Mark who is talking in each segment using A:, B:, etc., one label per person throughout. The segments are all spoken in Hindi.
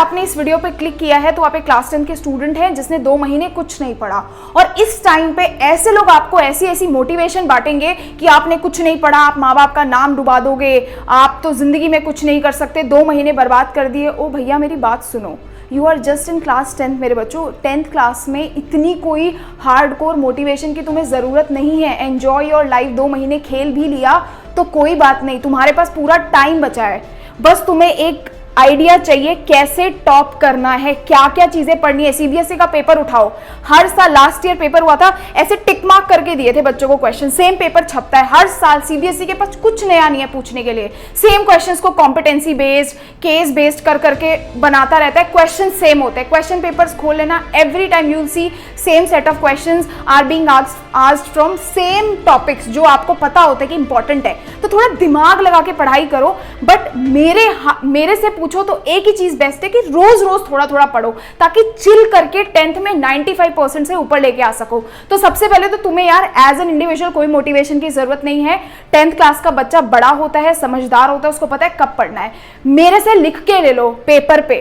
A: आपने इस वीडियो पे क्लिक किया है तो आप एक क्लास 10 के स्टूडेंट हैं जिसने 2 महीने कुछ नहीं पढ़ा, और इस टाइम पे ऐसे लोग आपको ऐसी ऐसी मोटिवेशन बांटेंगे कि आपने कुछ नहीं पढ़ा, आप माँ बाप का नाम डुबा दोगे, आप तो जिंदगी में कुछ नहीं कर सकते, 2 महीने बर्बाद कर दिए। ओ भैया मेरी बात सुनो, you are just in class 10 मेरे बच्चों। 10th क्लास में इतनी कोई हार्डकोर मोटिवेशन की तुम्हें ज़रूरत नहीं है। Enjoy your life. 2 महीने खेल भी लिया तो कोई बात नहीं, तुम्हारे पास पूरा टाइम बचा है। बस तुम्हें एक आइडिया चाहिए कैसे टॉप करना है, क्या क्या चीजें पढ़नी है। सीबीएसई का पेपर उठाओ, हर साल लास्ट ईयर पेपर हुआ था, ऐसे टिक मार्क करके दिए थे बच्चों को क्वेश्चन, सेम पेपर छपता है हर साल। सीबीएसई के पास कुछ नया नहीं है पूछने के लिए, सेम क्वेश्चंस को कॉम्पिटेंसी बेस्ड, केस बेस्ड कर करके बनाता रहता है, क्वेश्चन सेम होते हैं। क्वेश्चन पेपर्स खोल लेना, every time you will see same set of questions are being asked from same topics जो आपको पता होता है कि इंपॉर्टेंट है। तो थोड़ा दिमाग लगा के पढ़ाई करो, बट मेरे से पूछो तो एक ही चीज बेस्ट है कि रोज रोज थोड़ा थोड़ा पढ़ो, ताकि चिल करके 10th में 95% से ऊपर लेके आ सको। तो सबसे पहले तो तुम्हें यार एज एन इंडिविजुअल कोई मोटिवेशन की जरूरत नहीं है। 10th क्लास का बच्चा बड़ा होता है, समझदार होता है, उसको पता है कब पढ़ना है। मेरे से लिख के ले लो पेपर पे,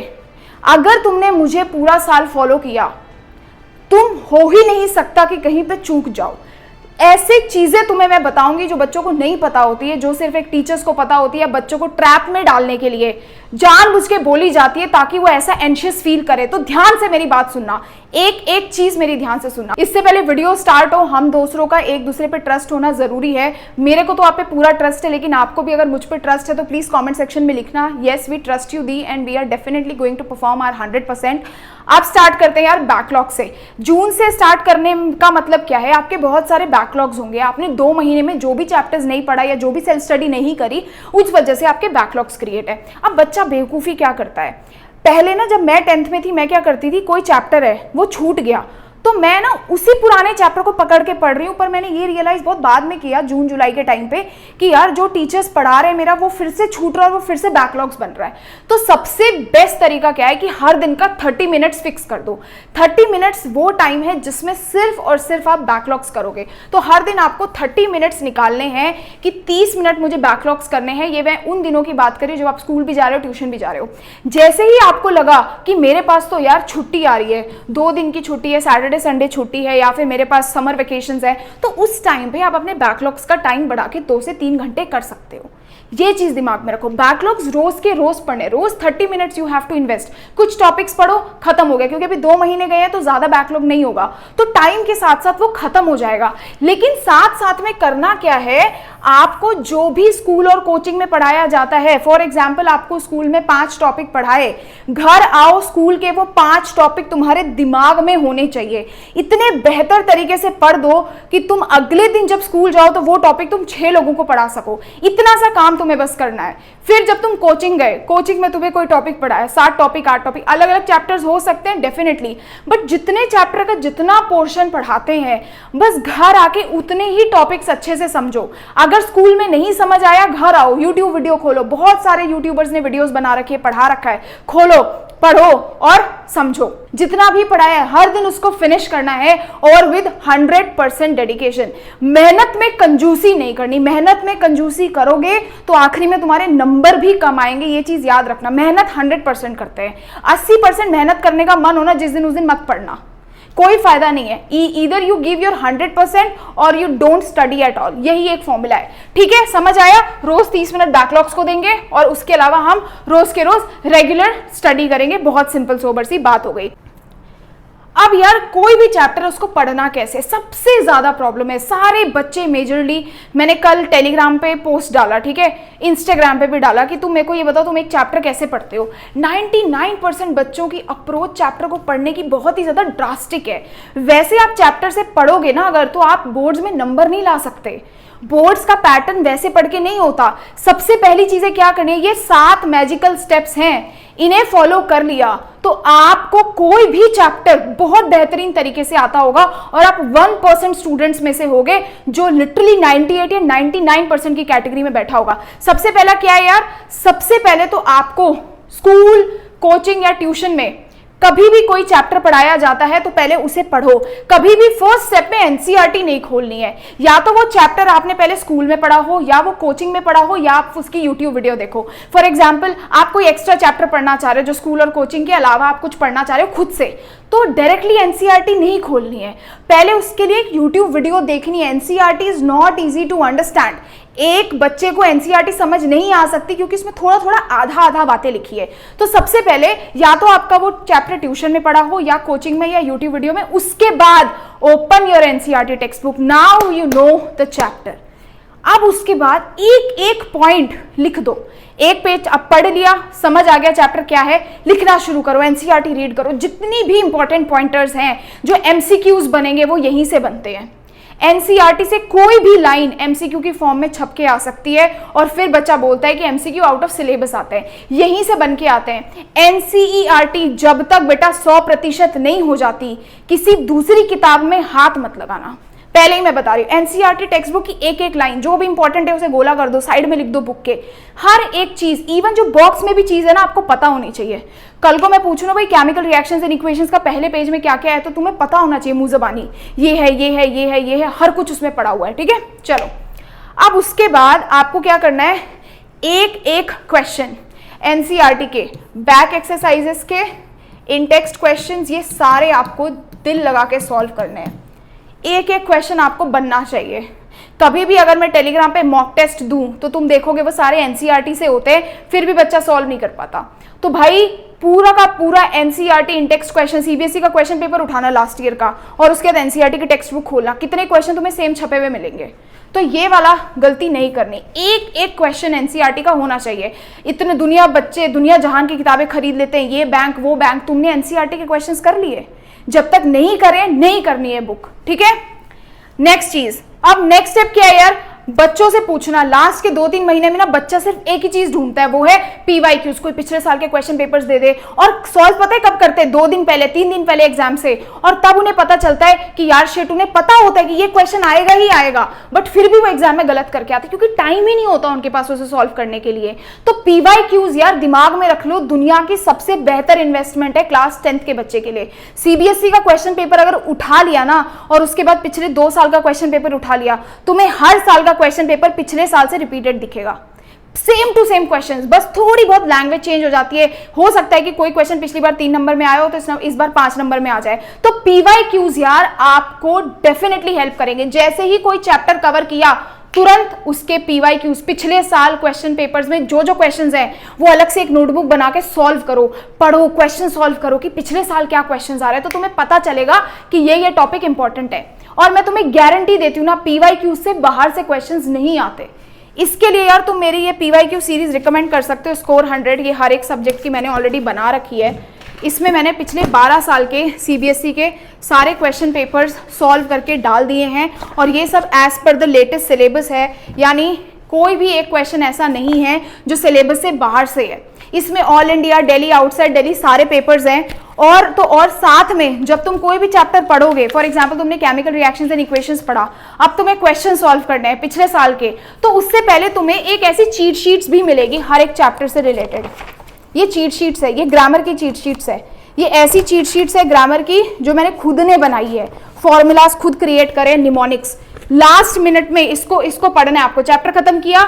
A: अगर तुमने मुझे पूरा साल फॉलो किया, तुम हो ही नहीं सकता कि कहीं पे चूक जाओ। ऐसी चीजें तुम्हें मैं बताऊंगी जो बच्चों को नहीं पता होती है, जो सिर्फ एक टीचर्स को पता होती है, बच्चों को ट्रैप में डालने के लिए जानबूझ के बोली जाती है ताकि वो ऐसा एंशियस फील करे। तो ध्यान से मेरी बात सुनना, एक एक चीज मेरी ध्यान से सुनना। इससे पहले वीडियो स्टार्ट हो, हम दूसरों का एक दूसरे पे ट्रस्ट होना जरूरी है। मेरे को तो आप पे पूरा ट्रस्ट है, लेकिन आपको भी अगर मुझ पे ट्रस्ट है तो प्लीज कमेंट सेक्शन में लिखना, yes we trust you the and we are definitely going to perform our 100%। आप स्टार्ट करते हैं यार बैकलॉग से। जून से स्टार्ट करने का मतलब क्या है, आपके बहुत सारे बैकलॉग्स होंगे, आपने 2 महीने में जो भी चैप्टर्स नहीं पढ़ा या जो भी सेल्फ स्टडी नहीं करी, उस वजह से आपके बैकलॉग्स क्रिएट है। अब बच्चा बेवकूफ़ी क्या करता है, पहले ना जब मैं 10th में थी, मैं क्या करती थी, कोई चैप्टर है वो छूट गया तो मैं ना उसी पुराने चैप्टर को पकड़ के पढ़ रही हूँ। पर मैंने ये रियलाइज बहुत बाद में किया, जून जुलाई के टाइम पे, कि यार जो टीचर्स पढ़ा रहे हैं मेरा वो फिर से छूट रहा है और वो फिर से बैकलॉग्स बन रहा है। तो सबसे बेस्ट तरीका क्या है कि हर दिन का 30 मिनट्स फिक्स कर दो। 30 मिनट्स वो टाइम है जिसमें सिर्फ और सिर्फ आप बैकलॉग्स करोगे। तो हर दिन आपको 30 मिनट्स निकालने हैं कि 30 मिनट मुझे बैकलॉग्स करने हैं। ये मैं उन दिनों की बात करी जब आप स्कूल भी जा रहे हो, ट्यूशन भी जा रहे हो। जैसे ही आपको लगा कि मेरे पास तो यार छुट्टी आ रही है, 2 दिन की छुट्टी है, सैटरडे संडे छुट्टी है, या फिर मेरे पास समर वेकेशंस है, तो उस टाइम पे आप अपने बैकलॉग्स का टाइम बढ़ा के 2 से 3 घंटे कर सकते हो। ये चीज दिमाग में रखो, बैकलॉग्स रोज के रोज पढ़ने, रोज 30 minutes you have to invest. कुछ टॉपिक्स पढ़ो, खत्म हो गया, क्योंकि अभी 2 महीने गए हैं तो ज्यादा बैकलॉग नहीं होगा, तो टाइम के साथ साथ वो खत्म हो जाएगा। लेकिन साथ साथ में करना क्या है, आपको जो भी स्कूल और कोचिंग में पढ़ाया जाता है, फॉर एग्जाम्पल आपको स्कूल में 5 टॉपिक पढ़ाए, घर आओ, स्कूल के वो 5 टॉपिक तुम्हारे दिमाग में होने चाहिए। इतने बेहतर तरीके से पढ़ दो कि तुम अगले दिन जब स्कूल जाओ तो वो टॉपिक तुम 6 लोगों को पढ़ा सको। इतना सा काम तुम्हें बस करना है। फिर जब तुम कोचिंग गए, कोचिंग में तुम्हें कोई टॉपिक पढ़ाया, 7 टॉपिक 8 टॉपिक, अलग अलग चैप्टर्स हो सकते हैं डेफिनेटली, बट जितने चैप्टर का जितना पोर्शन पढ़ाते हैं, बस घर आके उतने ही टॉपिक्स अच्छे से समझो। अगर स्कूल में नहीं समझ आया, घर आओ, यूट्यूब वीडियो खोलो, बहुत सारे यूट्यूबर्स ने वीडियोस बना रखी है, पढ़ा रखा है, खोलो, पढ़ो और समझो। जितना भी पढ़ाया है हर दिन उसको फिनिश करना है, और विद 100% डेडिकेशन। मेहनत में कंजूसी नहीं करनी, मेहनत में कंजूसी करोगे तो आखिरी में तुम्हारे नंबर भी कम आएंगे। ये चीज याद रखना, मेहनत 100% करते हैं। 80% मेहनत करने का मन होना जिस दिन उस दिन मत पढ़ना, कोई फायदा नहीं है। ईदर यू गिव योर 100% और you don't study at all, यही एक फॉर्मूला है। ठीक है, समझ आया? रोज 30 मिनट बैकलॉग्स को देंगे और उसके अलावा हम रोज के रोज रेगुलर स्टडी करेंगे। बहुत सिंपल सोबर सी बात हो गई। अब यार कोई भी चैप्टर उसको पढ़ना कैसे, सबसे ज्यादा प्रॉब्लम है। सारे बच्चे मेजरली, मैंने कल टेलीग्राम पे पोस्ट डाला, ठीक है, इंस्टाग्राम पे भी डाला कि तुम मेरे को ये बताओ तुम एक चैप्टर कैसे पढ़ते हो। 99% बच्चों की अप्रोच चैप्टर को पढ़ने की बहुत ही ज्यादा ड्रास्टिक है। वैसे आप चैप्टर से पढ़ोगे ना अगर, तो आप बोर्ड्स में नंबर नहीं ला सकते। बोर्ड्स का पैटर्न वैसे पढ़ के नहीं होता। सबसे पहली चीजें क्या करनी है, ये 7 मैजिकल स्टेप्स हैं, इन्हें फॉलो कर लिया तो आपको कोई भी चैप्टर बहुत बेहतरीन तरीके से आता होगा, और आप 1% स्टूडेंट्स में से होगे जो लिटरली 98 या 99% की कैटेगरी में बैठा होगा। सबसे पहला क्या है यार, सबसे पहले तो आपको स्कूल, कोचिंग या ट्यूशन में कभी भी कोई चैप्टर पढ़ाया जाता है तो पहले उसे पढ़ो। कभी भी फर्स्ट स्टेप में एनसीईआरटी नहीं खोलनी है। या तो वो चैप्टर आपने पहले स्कूल में पढ़ा हो, या वो कोचिंग में पढ़ा हो, या आप उसकी यूट्यूब वीडियो देखो। फॉर एग्जाम्पल, आप कोई एक्स्ट्रा चैप्टर पढ़ना चाह रहे हो जो स्कूल और कोचिंग के अलावा आप कुछ पढ़ना चाह रहे हो खुद से, तो डायरेक्टली एनसीईआरटी नहीं खोलनी है, पहले उसके लिए एक यूट्यूब वीडियो देखनी है। NCERT is not easy to understand. एक बच्चे को एनसीईआरटी समझ नहीं आ सकती क्योंकि इसमें थोड़ा थोड़ा आधा आधा बातें लिखी है। तो सबसे पहले या तो आपका वो चैप्टर ट्यूशन में पढ़ा हो, या कोचिंग में, या यूट्यूब वीडियो में, उसके बाद open your NCERT text book, now you know the chapter. अब उसके बाद एक एक पॉइंट लिख दो। एक पेज अब पढ़ लिया, समझ आ गया चैप्टर क्या है, लिखना शुरू करो, एनसीईआरटी रीड करो। जितनी भी इंपॉर्टेंट पॉइंटर्स हैं जो एमसीक्यूज बनेंगे वो यहीं से बनते हैं। एनसीईआरटी से कोई भी लाइन एमसीक्यू की फॉर्म में छप के आ सकती है, और फिर बच्चा बोलता है कि एमसीक्यू आउट ऑफ सिलेबस आते हैं, यहीं से बन के आते हैं। एनसीईआरटी जब तक बेटा 100% नहीं हो जाती, किसी दूसरी किताब में हाथ मत लगाना। पहले ही मैं बता रही हूँ, एनसीईआरटी टेक्स्ट बुक की एक एक लाइन जो भी इंपॉर्टेंट है उसे गोला कर दो, साइड में लिख दो बुक के। हर एक चीज, इवन जो बॉक्स में भी चीज है ना, आपको पता होनी चाहिए। कल को मैं पूछूं ना भाई केमिकल रिएक्शंस एंड इक्वेशंस का पहले पेज में क्या क्या है, तो तुम्हें पता होना चाहिए मुंह ज़बानी, ये है, ये है, ये है, ये है, हर कुछ उसमें पड़ा हुआ है। ठीक है, चलो अब उसके बाद आपको क्या करना है, एक एक क्वेश्चन एनसीईआरटी के, बैक एक्सरसाइजेस के, इन टेक्स्ट क्वेश्चंस, ये सारे आपको दिल लगा के सॉल्व करने हैं। एक एक क्वेश्चन आपको बनना चाहिए। कभी भी अगर मैं टेलीग्राम पे मॉक टेस्ट दूं तो तुम देखोगे वो सारे एनसीईआरटी से होते हैं, फिर भी बच्चा सॉल्व नहीं कर पाता। तो भाई पूरा का पूरा एनसीईआरटी इन टेक्स्ट क्वेश्चन, सीबीएसई का क्वेश्चन पेपर उठाना लास्ट ईयर का, और उसके बाद एनसीईआरटी की टेक्स्ट बुक खोलना, कितने क्वेश्चन तुम्हें सेम छपे हुए मिलेंगे। तो ये वाला गलती नहीं करनी, एक एक क्वेश्चन एनसीईआरटी का होना चाहिए। इतने दुनिया बच्चे दुनिया जहान की किताबें खरीद लेते हैं, ये बैंक वो बैंक, तुमने एनसीईआरटी के क्वेश्चंस कर लिए? जब तक नहीं करें नहीं करनी है बुक। ठीक है, नेक्स्ट चीज, अब नेक्स्ट स्टेप क्या है यार, बच्चों से पूछना। लास्ट के 2-3 महीने में ना बच्चा सिर्फ एक ही चीज ढूंढता है, वो है पीवाईक्यूज। कोई पिछले साल के क्वेश्चन पेपर्स दे दे, और सॉल्व पता है कब करते हैं, 2 दिन पहले, 3 दिन पहले एग्जाम से, और तब उन्हें पता चलता है कि यार शेट, उन्हें पता होता है कि ये क्वेश्चन आएगा ही आएगा, बट फिर भी वो एग्जाम में गलत करके आते क्योंकि टाइम ही नहीं होता उनके पास उसे सॉल्व करने के लिए। तो पीवाईक्यूज यार दिमाग में रख लो, दुनिया की सबसे बेहतर इन्वेस्टमेंट है क्लास 10th के बच्चे के लिए। सीबीएसई का क्वेश्चन पेपर अगर उठा लिया ना, और उसके बाद पिछले 2 साल का क्वेश्चन पेपर उठा लिया, तुम्हें हर साल का क्वेश्चन पेपर पिछले साल से रिपीटेड दिखेगा, सेम टू सेम क्वेश्चंस, बस थोड़ी बहुत लैंग्वेज चेंज हो जाती है। हो सकता है कि कोई क्वेश्चन पिछली बार 3 नंबर में आया हो तो इस बार 5 नंबर में आ जाए। तो पीवाईक्यूज यार आपको डेफिनेटली हेल्प करेंगे। जैसे ही कोई चैप्टर कवर किया, तुरंत उसके पीवाईक्यूज, पिछले साल क्वेश्चन पेपर्स में जो जो क्वेश्चंस हैं वो अलग से एक नोटबुक बना के सॉल्व करो, पढ़ो, क्वेश्चन सॉल्व करो कि पिछले साल क्या क्वेश्चंस आ रहे हैं, तो तुम्हें पता चलेगा कि ये टॉपिक इंपॉर्टेंट है। और मैं तुम्हें गारंटी देती हूँ ना, पीवाईक्यूज से बाहर से क्वेश्चंस नहीं आते। इसके लिए यार तुम मेरी ये पीवाईक्यू सीरीज रिकमेंड कर सकते हो, स्कोर 100, ये हर एक सब्जेक्ट की मैंने ऑलरेडी बना रखी है। इसमें मैंने पिछले 12 साल के सीबीएसई के सारे क्वेश्चन पेपर्स सॉल्व करके डाल दिए हैं, और ये सब as per the latest syllabus है, यानी कोई भी एक क्वेश्चन ऐसा नहीं है जो सिलेबस से बाहर से है। इसमें all India, Delhi, outside Delhi सारे पेपर्स हैं। और साथ में जब तुम कोई भी चैप्टर पढ़ोगे, फॉर एग्जांपल तुमने केमिकल रिएक्शंस एंड इक्वेशंस पढ़ा, अब तुम्हें क्वेश्चन सॉल्व करने हैं पिछले साल के, तो उससे पहले तुम्हें एक ऐसी चीट शीट्स भी मिलेगी हर एक चैप्टर से रिलेटेड। ये चीट शीट्स है, ये ग्रामर की चीट शीट्स है, ये ऐसी चीट शीट्स है ग्रामर की जो मैंने खुद ने बनाई है, फॉर्मूलाज खुद क्रिएट करे, निमोनिक्स। लास्ट मिनट में इसको पढ़ना है आपको। चैप्टर खत्म किया,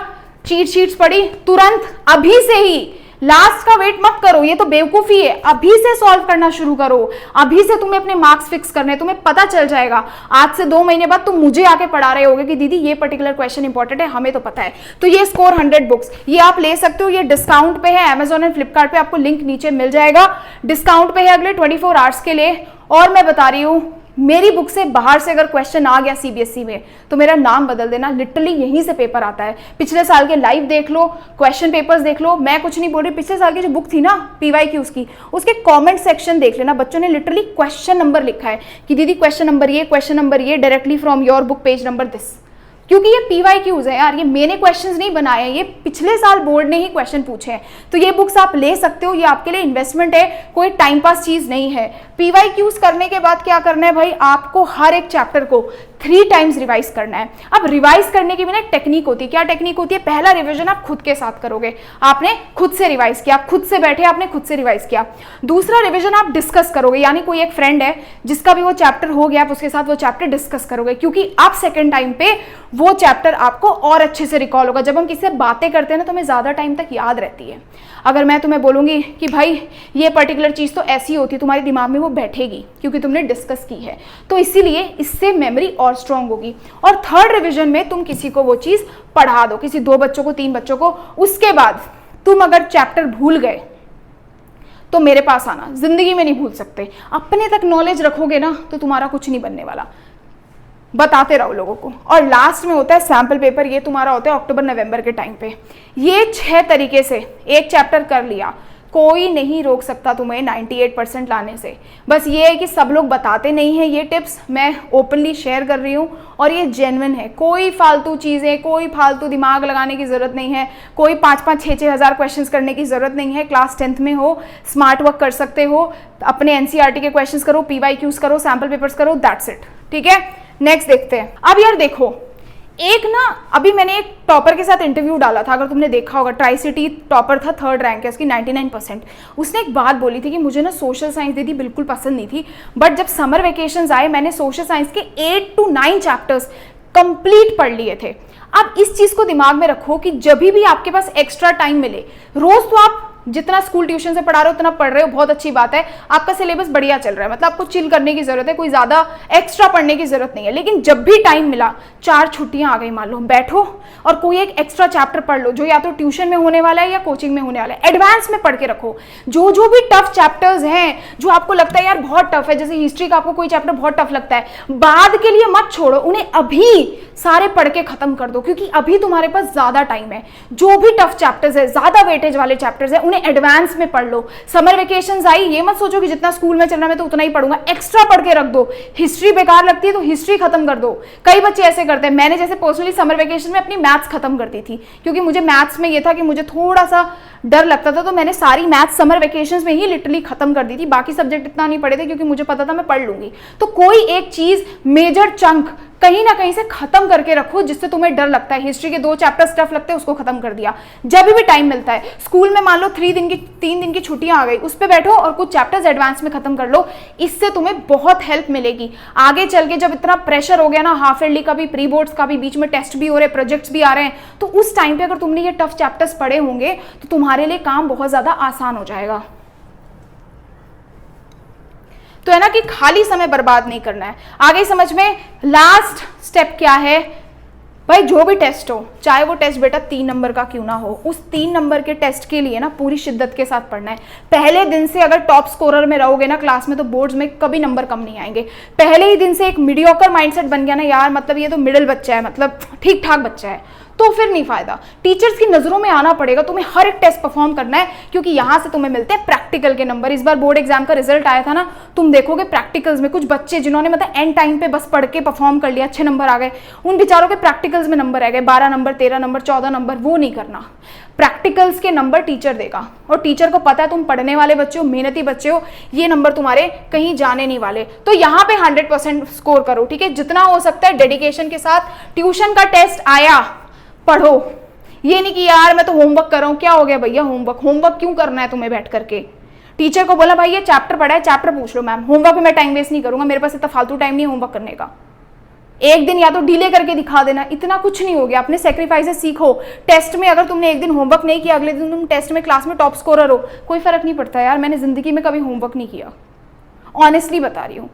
A: चीट शीट्स पढ़ी, तुरंत अभी से ही, लास्ट का वेट मत करो, ये तो बेवकूफी है, अभी से सॉल्व करना शुरू करो। अभी से तुम्हें अपने मार्क्स फिक्स करने, तुम्हें पता चल जाएगा। आज से 2 महीने बाद तुम मुझे आके पढ़ा रहे होगे कि दीदी ये पर्टिकुलर क्वेश्चन इंपॉर्टेंट है, हमें तो पता है। तो ये स्कोर 100 बुक्स, ये आप ले सकते हो, ये डिस्काउंट पे है अमेजॉन एंड फ्लिपकार्ट पे, आपको लिंक नीचे मिल जाएगा। डिस्काउंट पे है अगले 24 आवर्स के लिए। और मैं बता रही हूँ, मेरी बुक से बाहर से अगर क्वेश्चन आ गया सीबीएसई में तो मेरा नाम बदल देना, लिटरली यहीं से पेपर आता है। पिछले साल के लाइव देख लो, क्वेश्चन पेपर्स देख लो, मैं कुछ नहीं बोल रही। पिछले साल की जो बुक थी ना पीवाईक्यूज की, उसके कमेंट सेक्शन देख लेना, बच्चों ने लिटरली क्वेश्चन नंबर लिखा है कि दीदी क्वेश्चन नंबर ये directly from your book page number this. क्योंकि ये पीवाईक्यूज है यार, ये मैंने क्वेश्चंस नहीं बनाए हैं, ये पिछले साल बोर्ड ने ही क्वेश्चन पूछे हैं। तो ये बुक्स आप ले सकते हो, ये आपके लिए इन्वेस्टमेंट है, कोई टाइम पास चीज नहीं है। पीवाईक्यूज करने के बाद क्या करना है भाई, आपको हर एक चैप्टर को 3 टाइम्स रिवाइज करना है। अब रिवाइज करने की भी ना एक टेक्निक होती है। क्या टेक्निक होती है? पहला रिवीजन आप खुद के साथ करोगे, आपने खुद से रिवाइज किया, आप खुद से बैठे, आपने खुद से रिवाइज किया। दूसरा रिवीजन आप डिस्कस करोगे, यानी कोई एक फ्रेंड है जिसका भी वो चैप्टर हो गया, आप उसके साथ वो चैप्टर डिस्कस करोगे, क्योंकि आप सेकेंड टाइम पे वो चैप्टर आपको और अच्छे से रिकॉल होगा। जब हम किसी से बातें करते हैं ना तो हमें ज्यादा टाइम तक याद रहती है। अगर मैं तुम्हें बोलूंगी कि भाई ये पर्टिकुलर चीज तो ऐसी होती है, तुम्हारे दिमाग में वो बैठेगी क्योंकि तुमने डिस्कस की है, तो इसीलिए इससे मेमोरी और स्ट्रांग होगी। और थर्ड रिवीजन में तुम किसी को वो चीज पढ़ा दो, किसी 2 बच्चों को, 3 बच्चों को, उसके बाद तुम अगर चैप्टर भूल गए तो मेरे पास आना, जिंदगी में नहीं भूल सकते। अपने तक नॉलेज रखोगे ना तो तुम्हारा कुछ नहीं बनने वाला, बताते रहो लोगों को। और लास्ट में होता है सैंपल पेपर, ये तुम्हारा होता है अक्टूबर नवंबर के टाइम पे। ये 6 तरीके से एक चैप्टर कर लिया, कोई नहीं रोक सकता तुम्हें 98% लाने से। बस ये है कि सब लोग बताते नहीं हैं ये टिप्स, मैं ओपनली शेयर कर रही हूँ और ये जेन्युइन है। कोई फालतू चीज़ें, कोई फालतू दिमाग लगाने की ज़रूरत नहीं है, कोई 5-5, 6-6 हज़ार क्वेश्चंस करने की ज़रूरत नहीं है। क्लास 10th में हो, स्मार्ट वर्क कर सकते हो, अपने NCERT के क्वेश्चंस करो, PYQs करो, सैम्पल पेपर्स करो, दैट्स इट। ठीक है, नेक्स्ट देखते हैं। अब यार देखो, एक ना अभी मैंने एक टॉपर के साथ इंटरव्यू डाला था, अगर तुमने देखा होगा, ट्राई सिटी टॉपर था, 3rd रैंक है उसकी, 99%। उसने एक बात बोली थी कि मुझे ना सोशल साइंस दीदी बिल्कुल पसंद नहीं थी, बट जब समर वेकेशंस आए मैंने सोशल साइंस के 8 to 9 चैप्टर्स कंप्लीट पढ़ लिए थे। अब इस चीज को दिमाग में रखो कि जब भी आपके पास एक्स्ट्रा टाइम मिले, रोज तो आप जितना स्कूल ट्यूशन से पढ़ा रहे हो उतना पढ़ रहे हो, बहुत अच्छी बात है, आपका सिलेबस बढ़िया चल रहा है, मतलब आपको चिल करने की जरूरत है, कोई ज्यादा एक्स्ट्रा पढ़ने की जरूरत नहीं है। लेकिन जब भी टाइम मिला, 4 छुट्टियां आ गई मान लो, बैठो और कोई एक एक्स्ट्रा चैप्टर पढ़ लो, जो या तो ट्यूशन में होने वाला है या कोचिंग में होने वाला है। एडवांस में पढ़ के रखो, जो जो भी टफ चैप्टर्स हैं, जो आपको लगता है यार बहुत टफ है, जैसे हिस्ट्री का आपको कोई चैप्टर बहुत टफ लगता है, बाद के लिए मत छोड़ो, उन्हें अभी सारे पढ़ के खत्म कर दो, क्योंकि अभी तुम्हारे पास ज्यादा टाइम है। जो भी टफ चैप्टर्स है, ज्यादा वेटेज वाले चैप्टर्स है, उन्हें एडवांस में पढ़ लो। समर वेकेशंस आई, ये मत सोचो कि जितना स्कूल में चल रहा है मैं तो उतना ही पढ़ूंगा, एक्स्ट्रा पढ़ के रख दो। हिस्ट्री बेकार लगती है तो हिस्ट्री खत्म कर दो। कई बच्चे ऐसे करते हैं, मैंने जैसे पर्सनली समर वेकेशन में अपनी मैथ्स खत्म करती थी, क्योंकि मुझे मैथ्स में ये था कि मुझे थोड़ा सा डर लगता था, तो मैंने सारी मैथ्स समर वेकेशंस में ही लिटरली खत्म कर दी थी। बाकी सब्जेक्ट इतना नहीं पढ़े थे क्योंकि मुझे पता था मैं पढ़ लूंगी। तो कोई एक चीज मेजर चंक कहीं ना कहीं से खत्म करके रखो जिससे तुम्हें डर लगता है। हिस्ट्री के 2 चैप्टर्स टफ लगते हैं, उसको खत्म कर दिया। जब भी टाइम मिलता है, स्कूल में मान लो 3 दिन की छुट्टियां आ गई, उस पर बैठो और कुछ चैप्टर्स एडवांस में खत्म कर लो। इससे तुम्हें बहुत हेल्प मिलेगी आगे चल के। जब इतना प्रेशर हो गया ना, हाफ ईयरली का भी, प्री बोर्ड्स का भी, बीच में टेस्ट भी हो रहे, प्रोजेक्ट्स भी आ रहे हैं, तो उस टाइम पे अगर तुमने ये टफ चैप्टर्स पढ़े होंगे तो तुम्हारे लिए काम बहुत ज्यादा आसान हो जाएगा। तो है ना कि खाली समय बर्बाद नहीं करना है। आगे समझ में। लास्ट स्टेप क्या है भाई, जो भी टेस्ट हो, चाहे वो टेस्ट बेटा 3 नंबर का क्यों ना हो, उस 3 नंबर के टेस्ट के लिए ना पूरी शिद्दत के साथ पढ़ना है। पहले दिन से अगर टॉप स्कोरर में रहोगे ना क्लास में, तो बोर्ड्स में कभी नंबर कम नहीं आएंगे। पहले ही दिन से एक मीडियोकर माइंडसेट बन गया ना यार, मतलब ये तो मिडिल बच्चा है, मतलब ठीक ठाक बच्चा है, तो फिर नहीं फायदा। टीचर्स की नजरों में आना पड़ेगा, तुम्हें हर एक टेस्ट परफॉर्म करना है, क्योंकि यहां से तुम्हें मिलते हैं प्रैक्टिकल के नंबर। इस बार बोर्ड एग्जाम का रिजल्ट आया था ना, तुम देखोगे प्रैक्टिकल्स में कुछ बच्चे जिन्होंने मतलब एंड टाइम पे बस पढ़ के परफॉर्म कर लिया, अच्छे नंबर आ गए, उन बेचारों के प्रैक्टिकल्स में नंबर आ गए 12 नंबर, 13 नंबर, 14 नंबर। वो नहीं करना। प्रैक्टिकल्स के नंबर टीचर देगा, और टीचर को पता है तुम पढ़ने वाले बच्चे हो, मेहनती बच्चे हो, ये नंबर तुम्हारे कहीं जाने नहीं वाले। तो यहाँ पे 100% स्कोर करो, ठीक है, जितना हो सकता है डेडिकेशन के साथ। ट्यूशन का टेस्ट आया, पढ़ो। ये नहीं कि यार मैं तो होमवर्क कर रहा हूं, क्या हो गया भैया होमवर्क क्यों करना है तुम्हें बैठ करके। टीचर को बोला भाई ये चैप्टर पढ़ा है, चैप्टर पूछ लो मैम, होमवर्क में मैं टाइम वेस्ट नहीं करूंगा, मेरे पास इतना फालतू टाइम नहीं है होमवर्क करने का। एक दिन या तो डिले करके दिखा देना, इतना कुछ नहीं हो गया। अपने सेक्रीफाइसेस सीखो। टेस्ट में अगर तुमने एक दिन होमवर्क नहीं किया, अगले दिन तुम टेस्ट में क्लास में टॉप स्कोरर हो, कोई फर्क नहीं पड़ता यार। मैंने जिंदगी में कभी होमवर्क नहीं किया, ऑनेस्टली बता रही हूँ,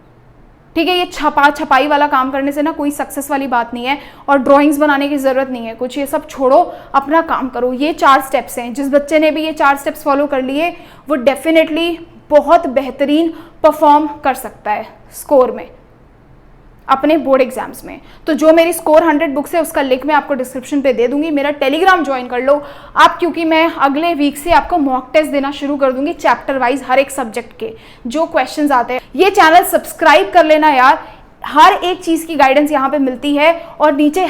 A: ठीक है। ये छपाई वाला काम करने से ना कोई सक्सेस वाली बात नहीं है, और ड्राइंग्स बनाने की जरूरत नहीं है कुछ, ये सब छोड़ो, अपना काम करो। ये 4 स्टेप्स हैं। जिस बच्चे ने भी ये 4 स्टेप्स फॉलो कर लिए, वो डेफिनेटली बहुत बेहतरीन परफॉर्म कर सकता है स्कोर में, अपने बोर्ड एग्जाम्स में। तो जो मेरी स्कोर 100 बुक्स है, उसका लिंक मैं आपको डिस्क्रिप्शन पे दे दूंगी। मेरा टेलीग्राम ज्वाइन कर लो आप, क्योंकि मैं अगले वीक से आपको मॉक टेस्ट देना शुरू कर दूंगी, चैप्टर वाइज हर एक सब्जेक्ट के जो क्वेश्चंस आते हैं। ये चैनल सब्सक्राइब कर लेना यार, हर एक चीज की गाइडेंस यहाँ पे मिलती है। और नीचे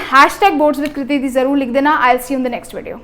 A: #boards with कृति जरूर लिख देना। I will see you in the next video.